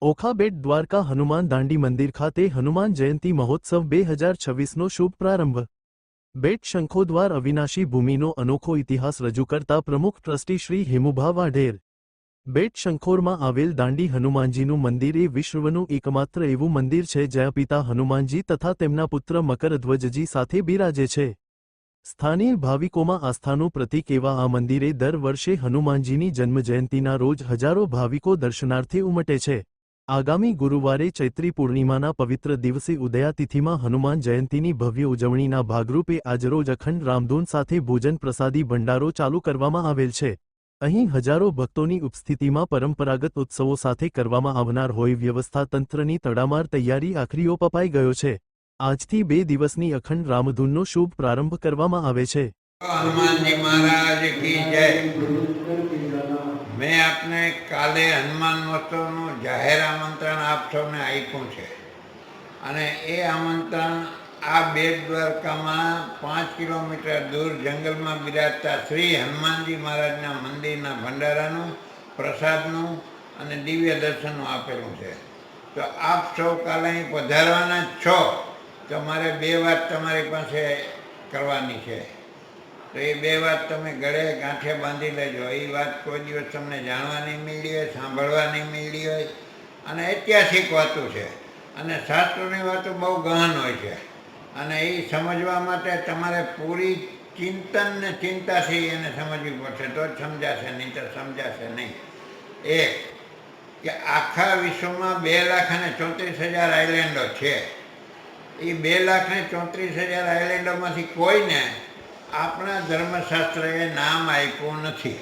ઓખા બેટ દ્વારકા હનુમાન દાંડી મંદિર ખાતે હનુમાન જયંતી મહોત્સવ 2026નો શુભ પ્રારંભ। બેટ શંખોદ્વાર અવિનાશી ભૂમિનો અનોખો ઇતિહાસ રજૂ કરતા પ્રમુખ ટ્રસ્ટી શ્રી હેમુભા વાઢેર। બેટ શંખોરમાં આવેલ દાંડી હનુમાનજીનું મંદિર એ વિશ્વનું એકમાત્ર એવું મંદિર છે જ્યાં પિતા હનુમાનજી તથા તેમના પુત્ર મકરધ્વજજી સાથે બિરાજે છે। સ્થાનીય ભાવિકોમાં આસ્થાનું પ્રતીક એવા આ મંદિરે દર વર્ષે હનુમાનજીની જન્મજયંતિના રોજ હજારો ભાવિકો દર્શનાર્થે ઉમટે છે। આગામી ગુરુવારે ચૈત્રી પૂર્ણિમાના પવિત્ર દિવસે ઉદયાતિથિમાં હનુમાન જયંતીની ભવ્ય ઉજવણીના ભાગરૂપે આજરોજ અખંડ રામધૂન સાથે ભોજન પ્રસાદી ભંડારો ચાલુ કરવામાં આવેલ છે। અહીં હજારો ભક્તોની ઉપસ્થિતિમાં પરંપરાગત ઉત્સવો સાથે કરવામાં આવનાર હોય વ્યવસ્થા તંત્રની તડામાર તૈયારી આખરી ઓપ અપાઈ ગયો છે। આજથી 2 દિવસની અખંડ રામધૂનનો શુભ પ્રારંભ કરવામાં આવે છે। હનુમાનજી મહારાજ કી જય। મેં આપને કાલે હનુમાન મહોત્સવનું જાહેર આમંત્રણ આપ સૌને આપ્યું છે અને એ આમંત્રણ આ બેટ દ્વારકામાં 5 કિલોમીટર દૂર જંગલમાં બિરાજતા શ્રી હનુમાનજી મહારાજના મંદિરના ભંડારાનું, પ્રસાદનું અને દિવ્ય દર્શનનું આપેલું છે। તો આપ સૌ કાલે અહીં પધારવાના જ છો તો મારે 2 વાત તમારી પાસે કરવાની છે। તો એ 2 વાત તમે ગળે ગાંઠે બાંધી લેજો। એ વાત કોઈ દિવસ તમને જાણવા નહીં મળી હોય, સાંભળવા નહીં મળી હોય અને ઐતિહાસિક વાતો છે અને શાસ્ત્રોની વાતો બહુ ગહન હોય છે અને એ સમજવા માટે તમારે પૂરી ચિંતન ને ચિંતાથી એને સમજવી પડશે તો જ સમજાશે, નહીં તો સમજાશે નહીં। એક કે આખા વિશ્વમાં 2,34,000 આઇલેન્ડો છે। એ 2,34,000 આઇલેન્ડોમાંથી કોઈને આપણા ધર્મશાસ્ત્રએ નામ આપ્યું નથી।